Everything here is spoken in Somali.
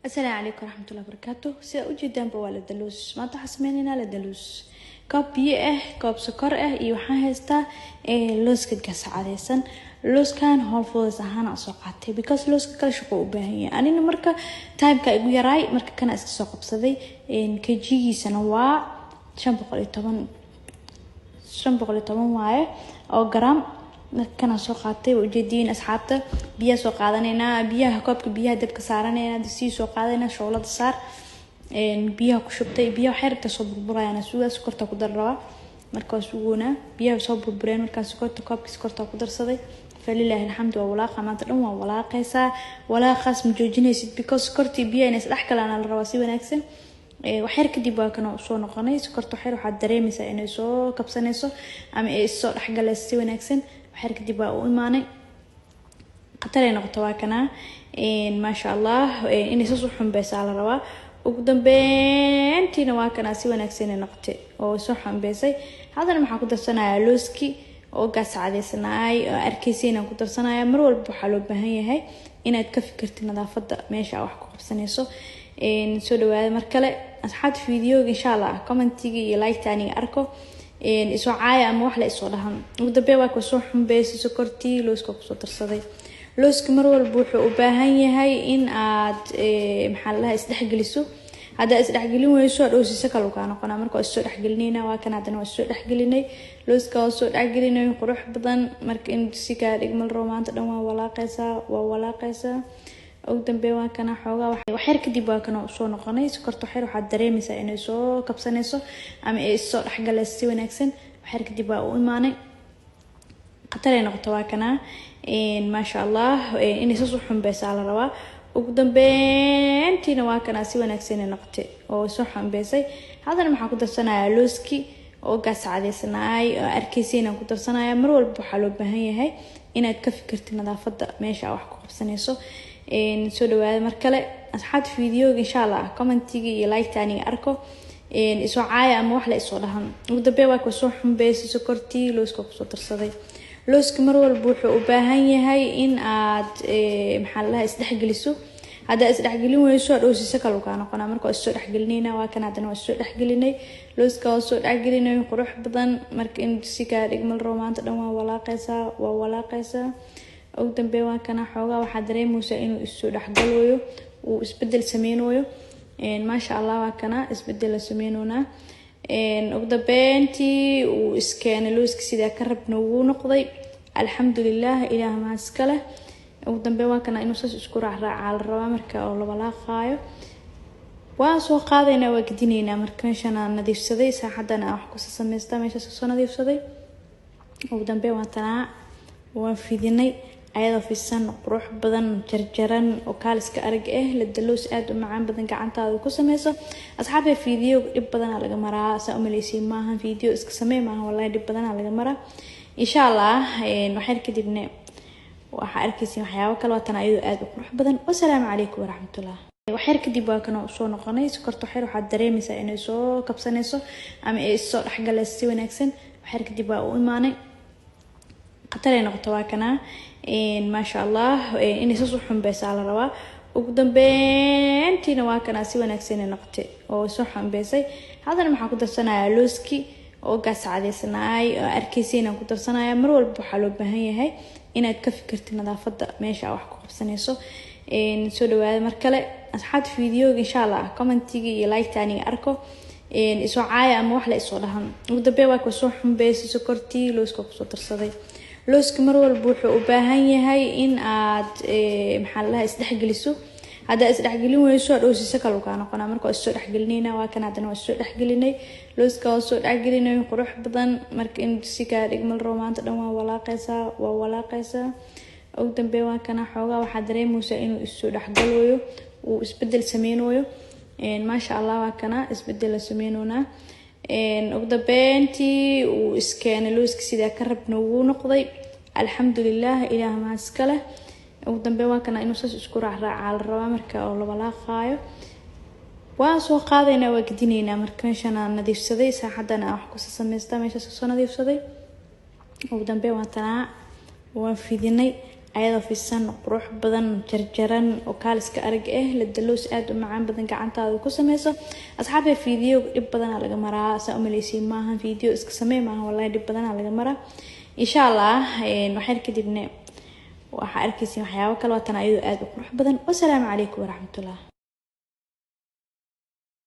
السلام عليكم ورحمة الله وبركاته. سida ujeedaan waa la daluus maanta waxaan sameynaa la daluus koob biyo ah koob sokor ah iyo waxaan haystaa looska gasacadeysan looskan hol fudud ahaan aan soo qaatay because looska kala shaqo u baahan yahay anina marka time-ka igu yaraay marka kana iska soo qabsaday kg-giisana waa 510 waaye oo gram kana soo qaatay ujeediin asxaabta biyo soo qaadanayna biyaha koobka biyaha dabka saaranayna si soo qaadayna shoolada saar biyaha ku shubtay biyaha xeerta soo burburayana suuga sokorta ku darraba marka suuguna biyaha soo burbureen marka sokorta koobka sokorta ku darsaday falillahi alhamdu wa walaaqa maanta dhan waa walaaqaysa walaaqas ma joojinaysid because sokorti biyaha inay saddex kale aan la rabaa si wanaagsan waxyar kadib waa kana soo noqonay sokorta waxyar waxa dareemaysaa inay soo kabsanayso ama ay soo dhaxgalayso si wanaagsan waxyar kadib waa u imaanay qatar noqoto waa kana ma sha Allah inay soo xumbaysaa la rabaa ugu dambeyntiina waa kana si wanaagsan noqotay oo soo xumbaysay hadana maxaa ku darsanayaa looski oo gaas cadeysanaay oo arkaysiina ku darsanaya mar walba waxa loo baahan yahay inaad ka fikirto nadaafada meesha wax ku qabsanayso soo dhawaada mar kale asxaabta fiidiyoga insha Allah commentiga iyo like-tani arko isoo caaya ama wax la isoo dhahan ugu dambeyn waa ku soo xumbaysay sokortii looska ku soo darsaday looska mar walba wuxuu u baahan yahay in aad maxaa la isdhexgeliso hada isdhexgelin weyso dhoosisa kale ka noqona marka isoo dhexgelinayna waa kan hadana waa soo dhexgelinay looska oo soo dhexgelinay qurux badan marka in si ka dhigmal romaanta dhan waa walaaqaysa ugu dambeyn waa kana xoogaa waxyar kadib waa kana soo noqonay sokorta waxyar waxa dareemaysaa inay soo kabsanayso ama ay soo dhaxgalayso si wanaagsan waxyar kadib waa u imaanay qatar noqoto waa kana ma sha Allah inay soo xumbaysaa la rabaa ugu dambeyntiina waa kana si wanaagsan noqotay oo soo xumbaysay hadana maxaa ku darsanayaa looski oo gaas cadeysanaay oo arkaysiina ku darsanaya mar walba waxa loo baahan yahay inaad ka fikirto nadaafada meesha wax ku qabsanayso soo dhawaada mar kale asxaabta fiidiyoga insha Allah commentiga iyo like-tani arko isoo caaya ama wax la isoo dhahan ugu dambeyn waa ku soo xumbaysay sokortii looska ku soo darsaday looska mar walba wuxuu u baahan yahay in aad maxaa la isdhexgeliso hada isdhexgelin weyso dhoosisa kale ka noqona marka isoo dhexgelinayna waa kan hadana waa soo dhexgelinay looska oo soo dhexgelinay qurux badan marka in si ka dhigmal romaanta dhan waa walaaqaysa ugu dambeyn waa kana xoogaa waxa dareemaysaa inuu isoo dhaxgalayo uu isbedel sameeyo ma sha Allah waa kana isbedel sameeyona ugu dambeyntii uu iskeenay looska sida ka rabna uu noqday alxamdulillah ilaaha ma iskale ugu dambeyn waa kana inuu saas isku raacaa la rabaa marka oo la walaaqayo waa soo qaadayna waa gidinayna marka meeshan aan nadiifsaday saaxadana wax ku sameystaa meesha soo nadiifsaday ugu dambeyn waa tanaa waan fidinay ayada fiisan qurux badan jarjaran oo kaaliska arag la daluus aad u macaan badan gacantaada ku sameyso asxaabta fiidiyo dib badan laga maraa saa umaleysi maaha fiidiyo iska sameey maaha wallahi dib badan laga maraa insha Allah waxaan kadibna waxa arkaysiin waxyaabo kale watan ayadu aad u qurux badan wassalaamu calaykum waraxmatullaah waxyar kadib waa kana soo noqonay sokorta waxyar waxa dareemaysaa inay soo kabsanayso ama ay soo dhaxgalayso si wanaagsan waxyar kadib waa u imaanay qatar noqoto waa kana ma sha Allah inay soo xumbaysaa la rabaa ugu dambeyntiina waa kana si wanaagsan noqotay oo soo xumbaysay hadana maxaa ku darsanayaa looski oo gaas cadeysanaay oo arkaysiina ku darsanaya mar walba waxa loo baahan yahay inaad ka fikirto nadaafada meesha wax ku qabsanayso soo dhawaada mar kale asxaabta fiidiyoga insha Allah commentiga iyo like-tani arko isoo caaya ama wax la isoo dhahan ugu dambeyn waa ku soo xumbaysay sokortii looska ku soo darsaday looska mar walba wuxuu u baahan yahay in aad maxaa la isdhexgeliso hada isdhexgelin weyso dhoosisa kale ka noqona marka isoo dhexgelinayna waa kan hadana waa soo dhexgelinay looska oo soo dhexgelinay qurux badan marka in si ka dhigmal romaanta dhan waa walaaqaysa ugu dambeyn waa kana xoogaa waxa dareemaysaa inuu isoo dhaxgalayo uu isbedel sameeyo ma sha Allah waa kana isbedel sameeyona ugu dambeyntii uu iskeenay looska sida ka rabna uu noqday alxamdulillah ilaaha ma iskale ugu dambeyn waa kana inuu saas isku raacaa la rabaa marka oo la walaaqayo waa soo qaadayna waa gidinayna marka meeshan aan nadiifsaday saaxadana wax ku sameystaa meesha soo nadiifsaday ugu dambeyn waa tanaa waan fidinay ayadoo fiisan qurux badan jarjaran oo kaaliska arag la daloos aad u macaan badan gacantaada ku sameyso asxaabta video dib badan laga maraa saa umaleysi maaha video iska samee maaha wallahi dib badan laga maraa insha Allah waxaan kadibna waxa arkaysiin waxyaabo kale oo tan ayadu aad u qurux badan. Wassalaamu calaykum waraxmatullaah.